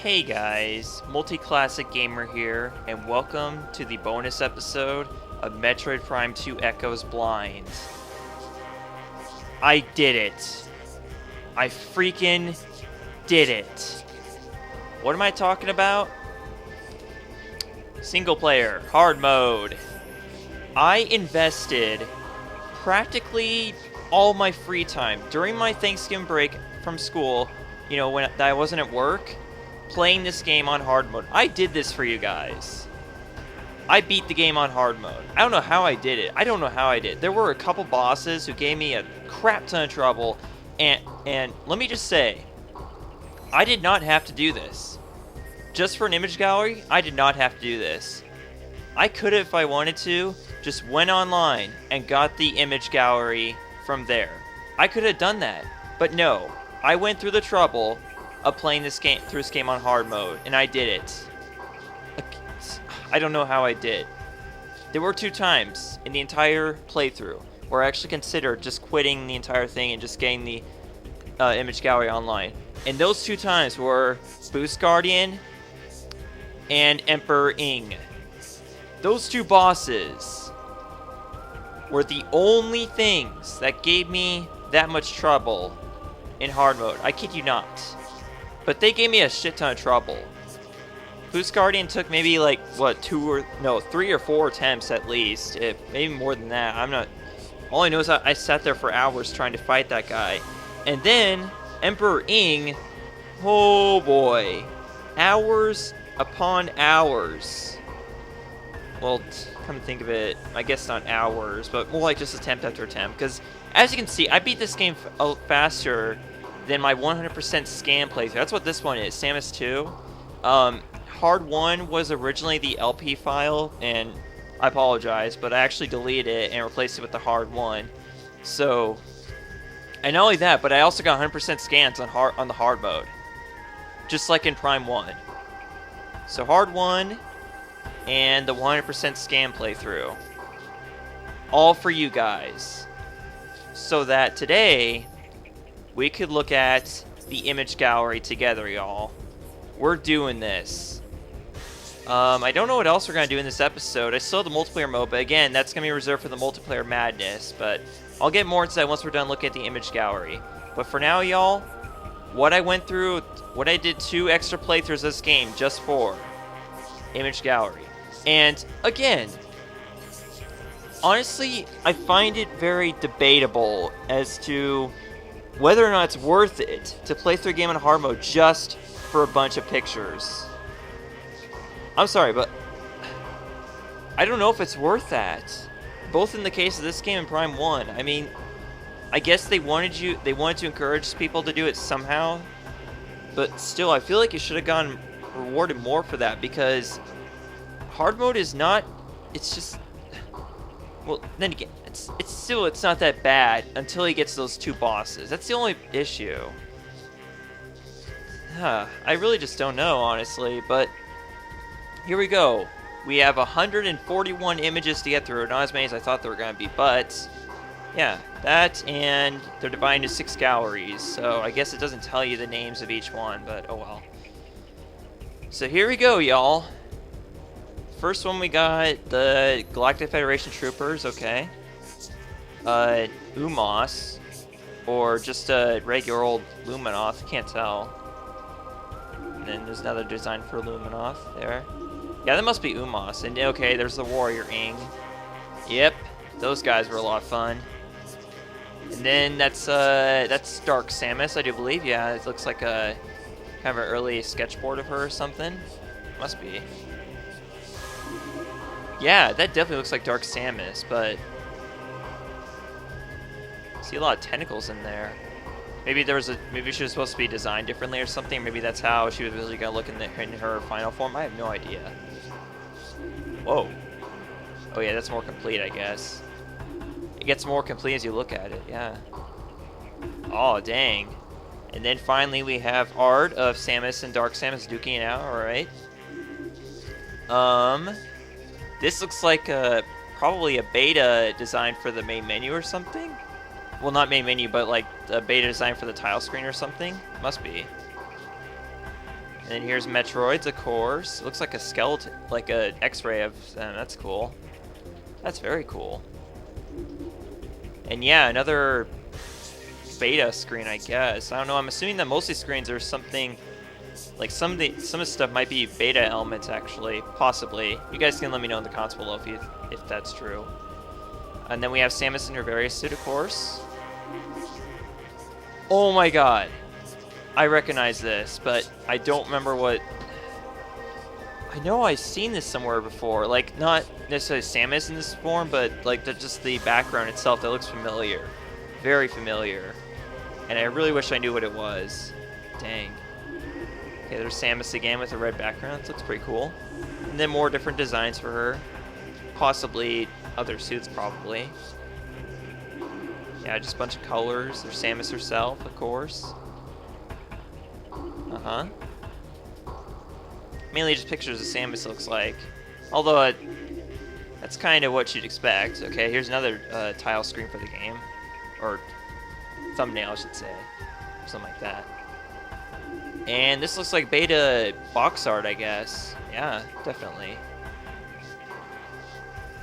Hey guys, Multi-Classic Gamer here, and welcome to the bonus episode of Metroid Prime 2 Echoes Blind. I did it. I freaking did it. What am I talking about? Single player, hard mode. I invested practically all my free time during my Thanksgiving break from school, when I wasn't at work, playing this game on hard mode. I did this for you guys. I beat the game on hard mode. I don't know how I did it. I don't know how I did. There were a couple bosses who gave me a crap ton of trouble, and let me just say, I did not have to do this. Just for an image gallery, I did not have to do this. I could have, if I wanted to, just went online and got the image gallery from there. I could have done that, but no. I went through the trouble of playing this game on hard mode, and I did it. I don't know how I did. There were 2 times in the entire playthrough where I actually considered just quitting the entire thing and just getting the image gallery online. And those 2 times were Boost Guardian and Emperor Ing. Those 2 bosses were the only things that gave me that much trouble in hard mode. I kid you not. But they gave me a shit ton of trouble. Boost Guardian took maybe 3 or 4 attempts at least. Maybe more than that. I'm not... All I know is I sat there for hours trying to fight that guy. And then, Emperor Ing, oh boy. Hours upon hours. Well, come to think of it, I guess not hours, but more like just attempt after attempt. Because, as you can see, I beat this game faster than my 100% scan playthrough. That's what this one is, Samus 2. Hard 1 was originally the LP file, and I apologize, but I actually deleted it and replaced it with the Hard 1. So, and not only that, but I also got 100% scans on the hard mode. Just like in Prime 1. So Hard 1 and the 100% scan playthrough. All for you guys. So that today, we could look at the image gallery together, y'all. We're doing this. I don't know what else we're going to do in this episode. I still have the multiplayer mode, but again, that's going to be reserved for the multiplayer madness. But I'll get more into that once we're done looking at the image gallery. But for now, y'all, what I went through, what I did 2 extra playthroughs of this game just for image gallery. And again, honestly, I find it very debatable as to whether or not it's worth it to play through a game in hard mode just for a bunch of pictures. I'm sorry, but I don't know if it's worth that. Both in the case of this game and Prime 1. I mean, I guess they wanted to encourage people to do it somehow. But still, I feel like you should have gotten rewarded more for that, because hard mode is not, it's just, well, then again, it's not that bad until he gets those 2 bosses. That's the only issue. I really just don't know, honestly, but here we go. We have 141 images to get through. Not as many as I thought there were going to be, but yeah, that, and they're divided into 6 galleries, so I guess it doesn't tell you the names of each one, but oh well. So here we go, y'all. First one, we got the Galactic Federation Troopers, okay. Umos, or just a regular old Luminoth, can't tell. And then there's another design for Luminoth there. Yeah, that must be Umos. And okay, there's the Warrior Ing. Yep, those guys were a lot of fun. And then that's Dark Samus, I do believe. Yeah, it looks like a kind of an early sketchboard of her or something. Must be. Yeah, that definitely looks like Dark Samus, but I see a lot of tentacles in there. Maybe she was supposed to be designed differently or something. Maybe that's how she was really gonna look in her final form. I have no idea. Whoa. Oh yeah, that's more complete, I guess. It gets more complete as you look at it. Yeah. Oh dang. And then finally we have art of Samus and Dark Samus duking it out. All right. This looks like probably a beta design for the main menu or something. Well, not main menu, but like a beta design for the tile screen or something. Must be. And then here's Metroids, of course. It looks like a skeleton, like a X-ray of them. That's cool. That's very cool. And yeah, another beta screen, I guess. I don't know. I'm assuming that most of these screens are something like some of the stuff might be beta elements, actually, possibly. You guys can let me know in the comments below if that's true. And then we have Samus in her various suit, of course. Oh my god. I recognize this, but I don't remember what... I know I've seen this somewhere before. Like, not necessarily Samus in this form, but like just the background itself that looks familiar. Very familiar. And I really wish I knew what it was. Dang. Okay, there's Samus again with a red background. This looks pretty cool. And then more different designs for her. Possibly other suits, probably. Yeah, just a bunch of colors. There's Samus herself, of course. Uh-huh. Mainly just pictures of Samus, looks like. Although, that's kind of what you'd expect. Okay, here's another tile screen for the game. Or thumbnail, I should say. Something like that. And this looks like beta box art, I guess. Yeah, definitely.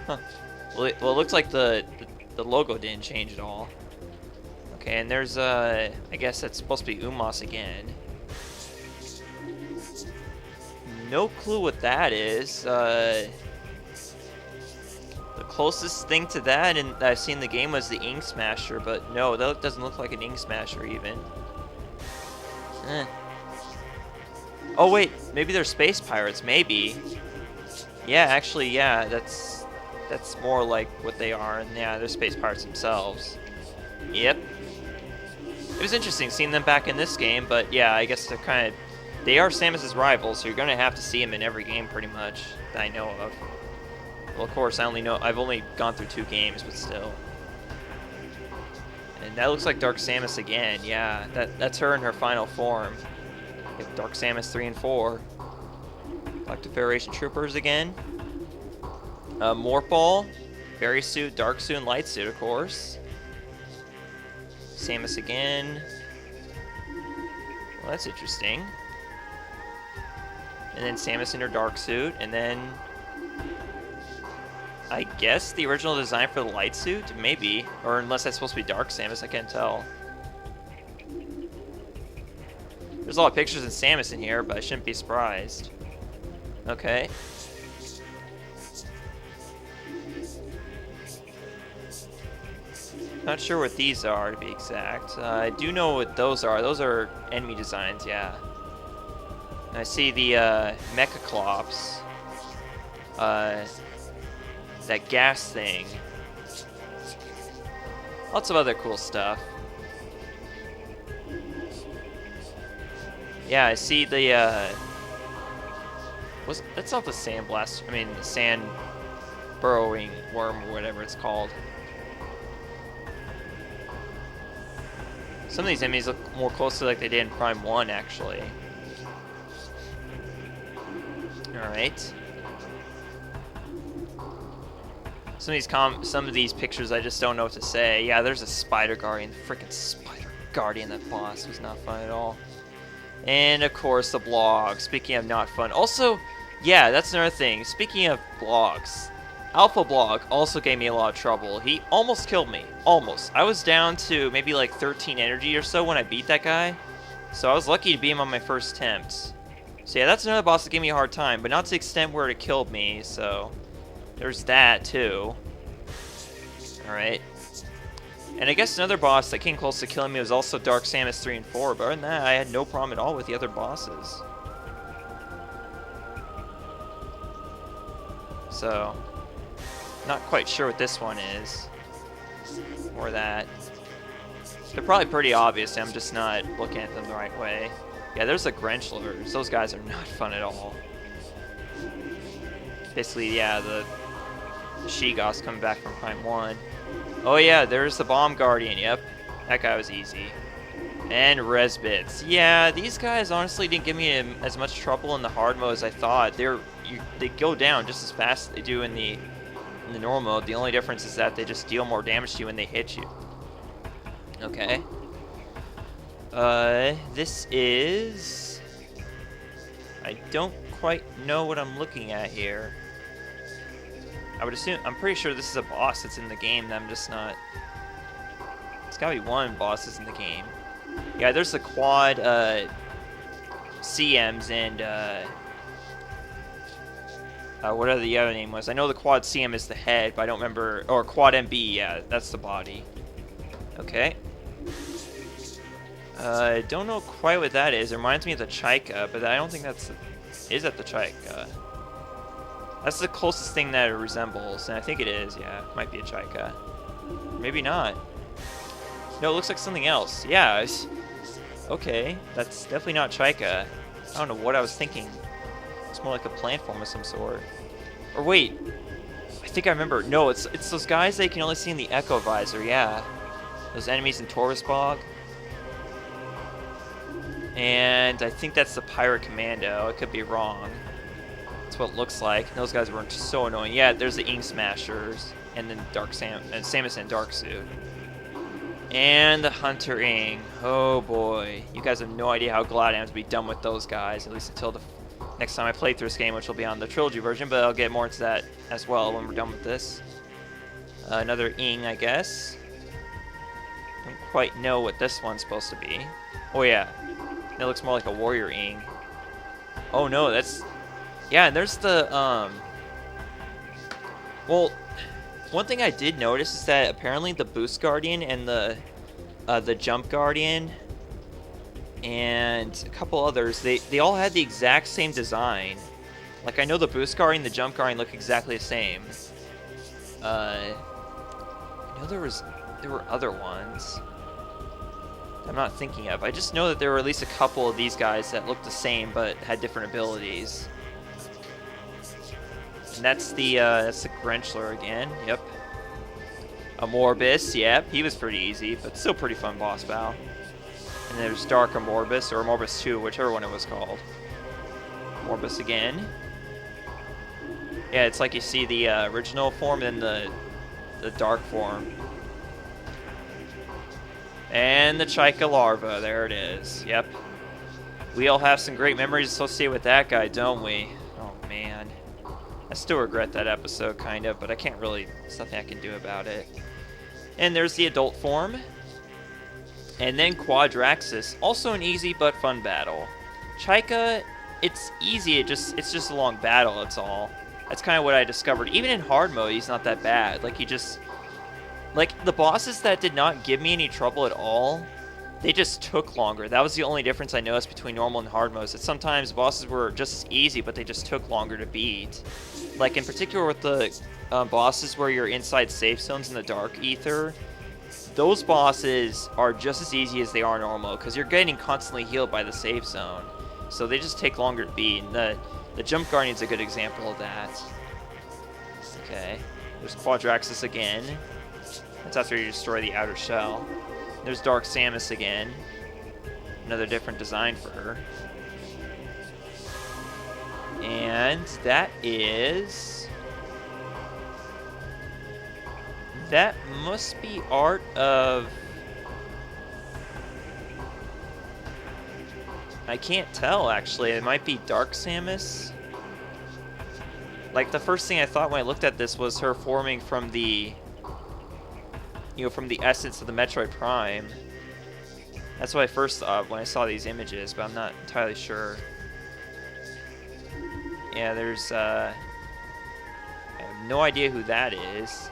Huh. Well, it looks like the logo didn't change at all. Okay, and there's, I guess that's supposed to be Umos again. No clue what that is. The closest thing to that that I've seen in the game was the Ink Smasher, but no, that doesn't look like an Ink Smasher even. Eh. Oh wait, maybe they're space pirates, maybe. Yeah, actually, yeah, that's more like what they are, and yeah, they're space pirates themselves. Yep. It was interesting seeing them back in this game, but yeah, I guess they are Samus's rivals, so you're gonna have to see them in every game pretty much that I know of. Well, of course, I've only gone through 2 games, but still. And that looks like Dark Samus again. Yeah, that's her in her final form. We have Dark Samus 3 and 4. Galactic Federation Troopers again. Morphball, Fairy Suit, Dark Suit, and Light Suit, of course. Samus again. Well, that's interesting. And then Samus in her Dark Suit, and then I guess the original design for the Light Suit? Maybe. Or unless that's supposed to be Dark Samus, I can't tell. There's a lot of pictures of Samus in here, but I shouldn't be surprised. Okay. Not sure what these are, to be exact. I do know what those are. Those are enemy designs, yeah. And I see the Mechaclops. That gas thing. Lots of other cool stuff. Yeah, I see the that's not the sandblast. I mean, the sand burrowing worm or whatever it's called. Some of these enemies look more closely like they did in Prime 1, actually. Alright. Some of these pictures I just don't know what to say. Yeah, there's a Spider Guardian. Freaking Spider Guardian, that boss was not fun at all. And of course the blog. Speaking of not fun. Also, yeah, that's another thing. Speaking of blogs, Alpha Blog also gave me a lot of trouble. He almost killed me. Almost. I was down to maybe like 13 energy or so when I beat that guy. So I was lucky to beat him on my first attempt. So yeah, that's another boss that gave me a hard time, but not to the extent where it killed me, so there's that too. Alright. And I guess another boss that came close to killing me was also Dark Samus 3 and 4, but other than that, I had no problem at all with the other bosses. So, not quite sure what this one is. Or that. They're probably pretty obvious, I'm just not looking at them the right way. Yeah, there's the Grenchlers. Those guys are not fun at all. Basically, yeah, the She-Goths coming back from Prime 1. Oh yeah, there's the Bomb Guardian, yep. That guy was easy. And Resbits. Yeah, these guys honestly didn't give me as much trouble in the hard mode as I thought. They go down just as fast as they do in the normal mode. The only difference is that they just deal more damage to you when they hit you. Okay. This is I don't quite know what I'm looking at here. I would assume, I'm pretty sure this is a boss that's in the game that I'm just not... It's gotta be one boss that's in the game. Yeah, there's the quad CMs and whatever the other name was. I know the quad CM is the head, but I don't remember... Or quad MB, yeah, that's the body. Okay. I don't know quite what that is. It reminds me of the Chaika, but I don't think that's... Is that the Chaika? That's the closest thing that it resembles, and I think it is, yeah. It might be a Chaika. Maybe not. No, it looks like something else. Yeah, okay. That's definitely not Chaika. I don't know what I was thinking. It's more like a plant form of some sort. Or wait, I think I remember. No, it's those guys that you can only see in the Echo Visor, yeah. Those enemies in Taurus Bog. And I think that's the Pirate Commando. I could be wrong. That's what it looks like. Those guys were so annoying. Yeah, there's the Ink Smashers. And then Samus in Dark Suit. And the Hunter Ing. Oh boy. You guys have no idea how glad I am to be done with those guys. At least until the next time I play through this game, which will be on the Trilogy version. But I'll get more into that as well when we're done with this. Another Ing, I guess. Don't quite know what this one's supposed to be. Oh yeah. It looks more like a Warrior Ing. Oh no, that's... Yeah, and there's the, Well, one thing I did notice is that apparently the Boost Guardian and the Jump Guardian and a couple others, they all had the exact same design. Like, I know the Boost Guardian and the Jump Guardian look exactly the same. I know there were other ones I'm not thinking of. I just know that there were at least a couple of these guys that looked the same but had different abilities. And that's the Grenchler again. Yep. Amorbis. Yep, he was pretty easy, but still pretty fun boss battle. And there's Dark Amorbis or Amorbis 2, whichever one it was called. Amorbis again. Yeah, it's like you see the original form and the dark form. And the Chaika larva, there it is. Yep. We all have some great memories associated with that guy, don't we? Oh man. I still regret that episode, kind of, but I can't really, there's nothing I can do about it. And there's the adult form. And then Quadraxis, also an easy but fun battle. Chaika, it's easy, it's just a long battle, that's all. That's kind of what I discovered. Even in hard mode, he's not that bad. Like, he just... Like, the bosses that did not give me any trouble at all, they just took longer. That was the only difference I noticed between normal and hard modes. That sometimes bosses were just as easy, but they just took longer to beat. Like, in particular with the bosses where you're inside safe zones in the Dark Ether, those bosses are just as easy as they are normal, because you're getting constantly healed by the safe zone. So they just take longer to beat. And the Jump Guardian's a good example of that. Okay. There's Quadraxis again. That's after you destroy the outer shell. There's Dark Samus again. Another different design for her. And that is... That must be art of... I can't tell, actually. It might be Dark Samus. Like, the first thing I thought when I looked at this was her forming from the... You know, from the essence of the Metroid Prime. That's what I first thought when I saw these images, but I'm not entirely sure. Yeah, there's, I have no idea who that is.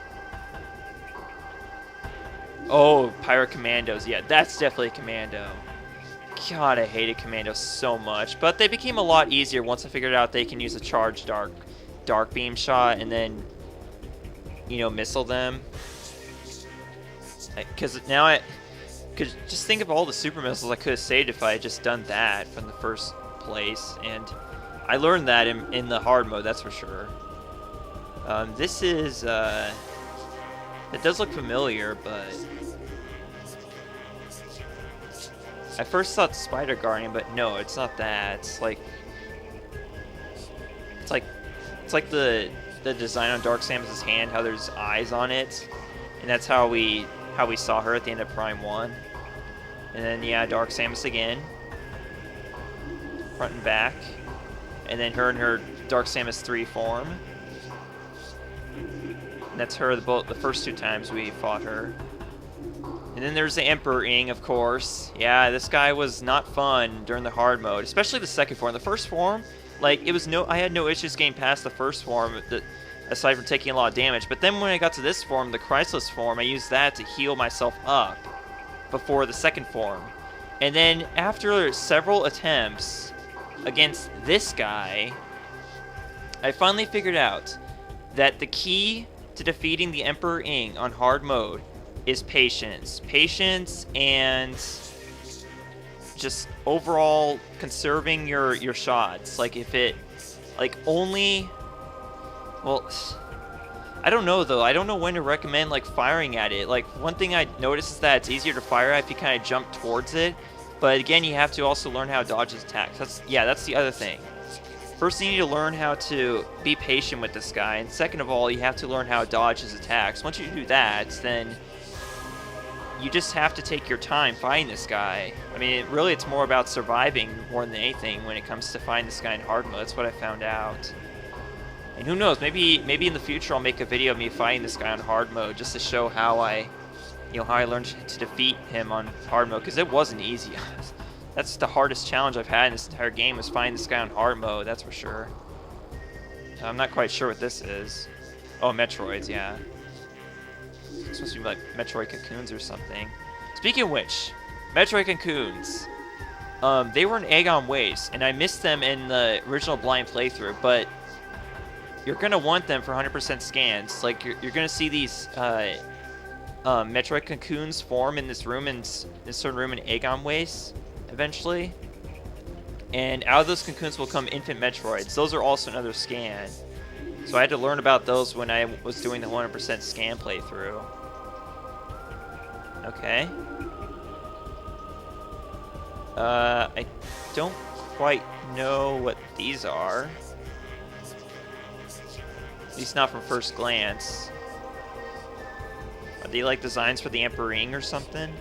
Oh, Pirate Commandos. Yeah, that's definitely a Commando. God, I hated Commandos so much. But they became a lot easier once I figured out they can use a charged dark beam shot and then, you know, missile them. Because now I could just think of all the super missiles I could have saved if I had just done that from the first place. And I learned that in the hard mode, that's for sure. This is, it does look familiar, but... I first thought Spider Guardian, but no, it's not that. It's like the design on Dark Samus' hand, how there's eyes on it. And that's how we saw her at the end of Prime 1. And then, yeah, Dark Samus again. Front and back. And then her in her Dark Samus 3 form. And that's her the first 2 times we fought her. And then there's the Emperor Ing, of course. Yeah, this guy was not fun during the hard mode, especially the second form. The first form, like, I had no issues getting past the first form, aside from taking a lot of damage. But then when I got to this form, the Chrysalis form, I used that to heal myself up before the second form. And then after several attempts against this guy, I finally figured out that the key to defeating the Emperor Ing on hard mode is patience. Patience and just overall conserving your shots. Like if it, like only, well, I don't know though. I don't know when to recommend like firing at it. Like one thing I noticed is that it's easier to fire at if you kind of jump towards it. But again, you have to also learn how to dodge his attacks. That's the other thing. First, you need to learn how to be patient with this guy, and second of all, you have to learn how to dodge his attacks. Once you do that, then you just have to take your time fighting this guy. I mean, really, it's more about surviving more than anything when it comes to fighting this guy in hard mode. That's what I found out. And who knows, maybe in the future I'll make a video of me fighting this guy on hard mode just to show how I learned to defeat him on hard mode, because it wasn't easy. That's the hardest challenge I've had in this entire game, is finding this guy on hard mode, that's for sure. I'm not quite sure what this is. Oh, Metroids, yeah. It's supposed to be like Metroid Cocoons or something. Speaking of which, Metroid Cocoons. They were in Aegon Waste, and I missed them in the original blind playthrough, but you're going to want them for 100% scans. Like, you're going to see these Metroid Cocoons form in this room, in this certain room in Aegon Waste, eventually. And out of those cocoons will come infant Metroids. Those are also another scan. So I had to learn about those when I was doing the 100% scan playthrough. Okay. I don't quite know what these are. At least not from first glance. Are they like designs for the Emperor Ing or something?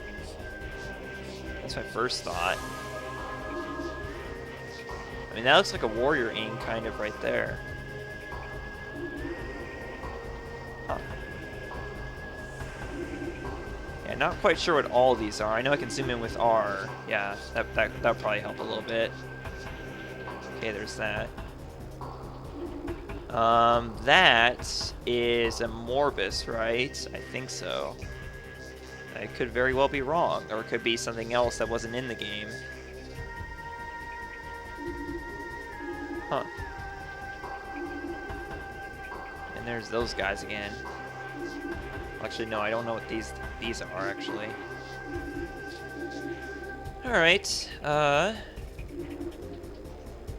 That's my first thought. I mean, that looks like a Warrior Ing kind of right there. Huh. Yeah, not quite sure what all these are. I know I can zoom in with R. Yeah, that'll probably help a little bit. Okay, there's that. That is a Morbus, right? I think so. I could very well be wrong, or it could be something else that wasn't in the game. Huh. And there's those guys again. Actually, no, I don't know what these are, actually. Alright,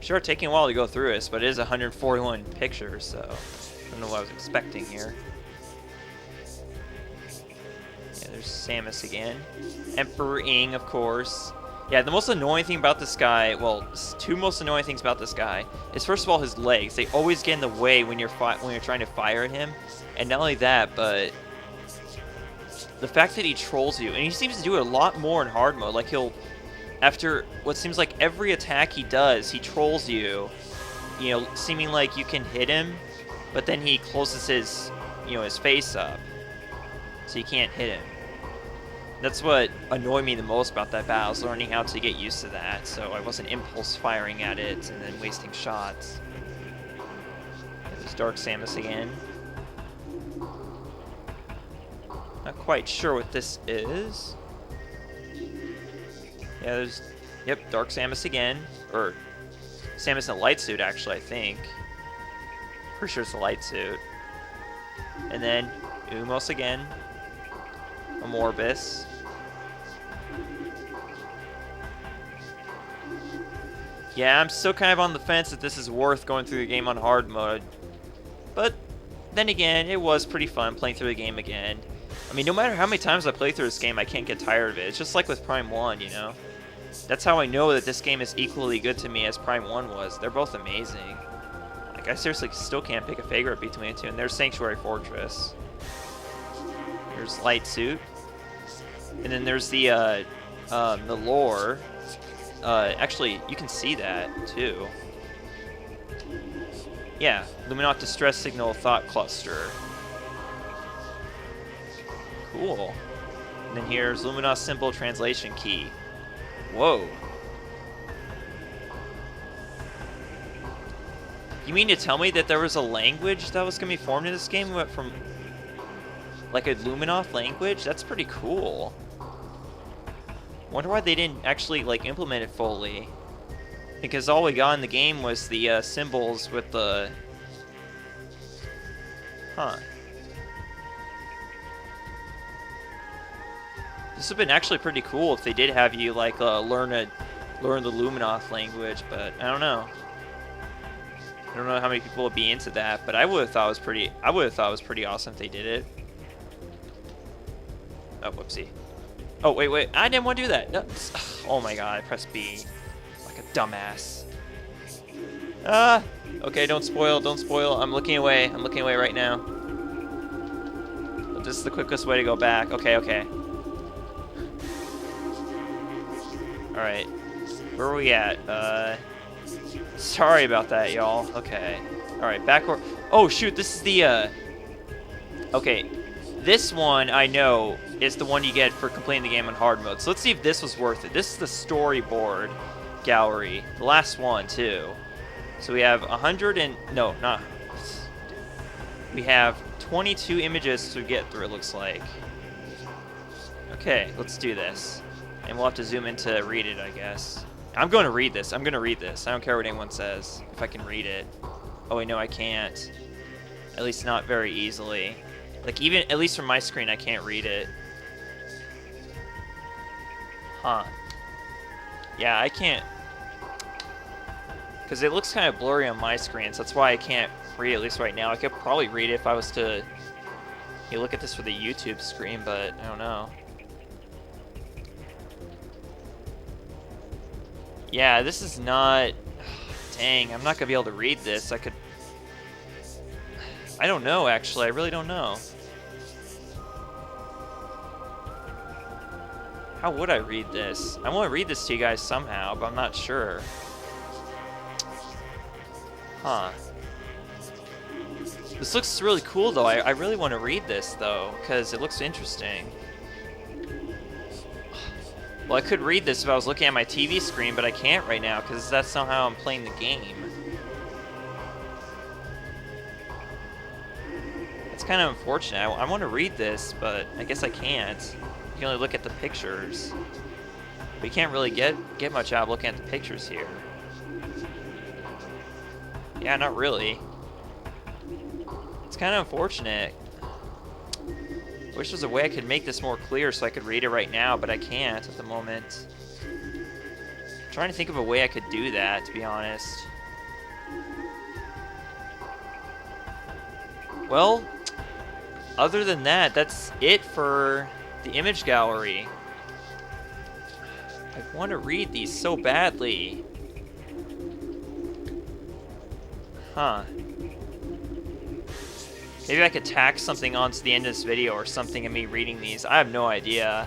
sure, taking a while to go through this, but it is 141 pictures, so I don't know what I was expecting here. Yeah, there's Samus again. Emperor Ing, of course. Yeah, the most annoying thing about this guy, well, two most annoying things about this guy is, first of all, his legs. They always get in the way when you're trying to fire at him, and not only that, but the fact that he trolls you, and he seems to do it a lot more in hard mode. Like, he'll, after what seems like every attack he does, he trolls you, seeming like you can hit him, but then he closes his, his face up, so you can't hit him. That's what annoyed me the most about that battle, is learning how to get used to that, so I wasn't impulse firing at it and then wasting shots. There's Dark Samus again. Not quite sure what this is. Yeah, there's, yep, Dark Samus again, or Samus in a light suit, actually, I think. Pretty sure it's a light suit. And then Umos again. A Morbus. Yeah, I'm still kind of on the fence that this is worth going through the game on hard mode. But then again, it was pretty fun playing through the game again. I mean, no matter how many times I play through this game, I can't get tired of it. It's just like with Prime 1, That's how I know that this game is equally good to me as Prime 1 was. They're both amazing. Like, I seriously still can't pick a favorite between the two. And there's Sanctuary Fortress. There's Light Suit. And then there's the lore. Actually, you can see that, too. Yeah, Luminot Distress Signal Thought Cluster. Cool. And then here's Luminos Symbol Translation Key. Whoa. You mean to tell me that there was a language that was going to be formed in this game? Went from like a Luminoth language? That's pretty cool. Wonder why they didn't actually like implement it fully. Because all we got in the game was the symbols with the... Huh. This would have been actually pretty cool if they did have you like learn the Luminoth language, but I don't know. I don't know how many people would be into that, but I would have thought it was pretty. I would have thought it was pretty awesome if they did it. Oh, whoopsie. Oh, wait. I didn't want to do that. No. Oh my god, I pressed B. Like a dumbass. Okay, don't spoil. I'm looking away. I'm looking away right now. But this is the quickest way to go back. Okay. Alright. Where are we at? Sorry about that, y'all. Okay. Alright, backward. Oh, shoot, this is the, Okay. This one, I know, is the one you get for completing the game on hard mode. So let's see if this was worth it. This is the Storyboard gallery. The last one, too. So we have 100 and... No, not... We have 22 images to get through, it looks like. Okay, let's do this. And we'll have to zoom in to read it, I guess. I'm going to read this. I don't care what anyone says, if I can read it. Oh, wait, no, I can't. At least not very easily. Like, even, at least from my screen, I can't read it. Huh. Yeah, I can't. Because it looks kind of blurry on my screen, so that's why I can't read it, at least right now. I could probably read it if I was to look at this for the YouTube screen, but I don't know. Yeah, this is not... Dang, I'm not going to be able to read this. I don't know, actually. I really don't know. How would I read this? I want to read this to you guys somehow, but I'm not sure. Huh. This looks really cool, though. I really want to read this, though, because it looks interesting. Well, I could read this if I was looking at my TV screen, but I can't right now, because that's not how I'm playing the game. It's kind of unfortunate. I want to read this, but I guess I can't. You can only look at the pictures. But you can't really get much out of looking at the pictures here. Yeah, not really. It's kind of unfortunate. I wish there was a way I could make this more clear so I could read it right now, but I can't at the moment. I'm trying to think of a way I could do that, to be honest. Well, other than that, that's it for the image gallery. I want to read these so badly. Huh. Maybe I could tack something onto the end of this video or something of me reading these. I have no idea.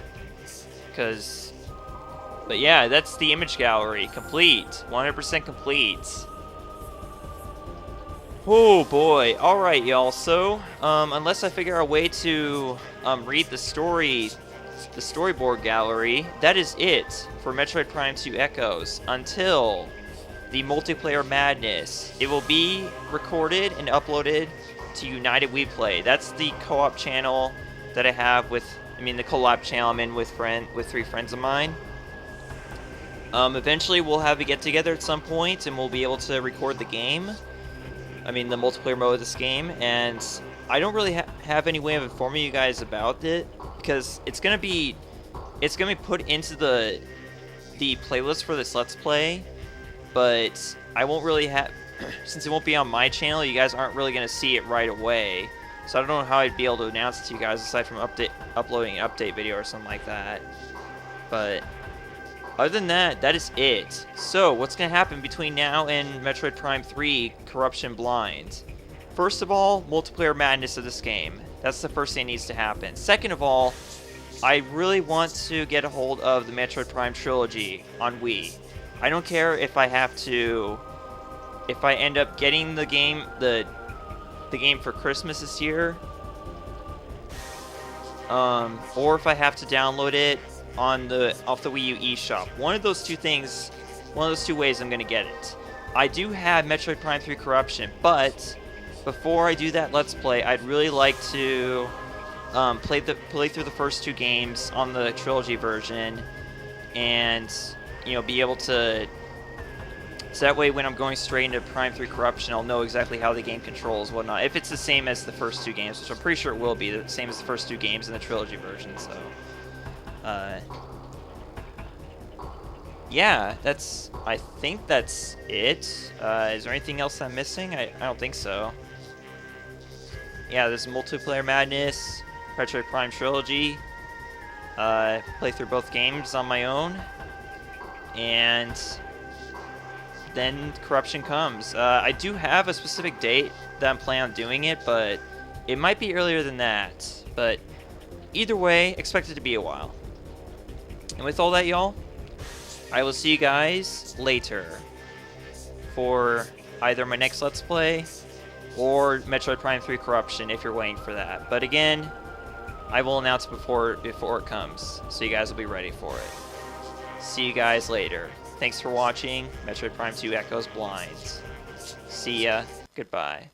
But yeah, that's the image gallery. Complete. 100% complete. Oh boy. Alright, y'all. So, unless I figure out a way to read the storyboard gallery, that is it for Metroid Prime 2 Echoes until the multiplayer madness. It will be recorded and uploaded to United We Play. That's the co-op channel that I have with, the collab channel I'm in with 3 friends of mine. Eventually we'll have a get-together at some point and we'll be able to record the game. The multiplayer mode of this game, and I don't really have any way of informing you guys about it because it's gonna be put into the playlist for this Let's Play, but I won't really have, since it won't be on my channel, you guys aren't really gonna see it right away. So I don't know how I'd be able to announce it to you guys aside from uploading an update video or something like that. But other than that, that is it. So, what's going to happen between now and Metroid Prime 3 Corruption Blind? First of all, multiplayer madness of this game. That's the first thing that needs to happen. Second of all, I really want to get a hold of the Metroid Prime trilogy on Wii. I don't care if I have to if I end up getting the game for Christmas this year, or if I have to download it off the Wii U eShop. One of those two things, one of those two ways I'm gonna get it. I do have Metroid Prime 3 Corruption, but before I do that Let's Play, I'd really like to play through the first two games on the trilogy version, and be able to. So that way, when I'm going straight into Prime 3 Corruption, I'll know exactly how the game controls, whatnot. If it's the same as the first two games, which I'm pretty sure it will be the same as the first two games in the trilogy version. So, yeah, I think that's it. Is there anything else I'm missing? I don't think so. Yeah, there's Multiplayer Madness, Metroid Prime Trilogy. Play through both games on my own, and then Corruption comes. I do have a specific date that I'm planning on doing it, but it might be earlier than that. But either way, expect it to be a while. And with all that, y'all, I will see you guys later for either my next Let's Play or Metroid Prime 3 Corruption if you're waiting for that. But again, I will announce it before it comes, so you guys will be ready for it. See you guys later. Thanks for watching Metroid Prime 2 Echoes Blind. See ya. Goodbye.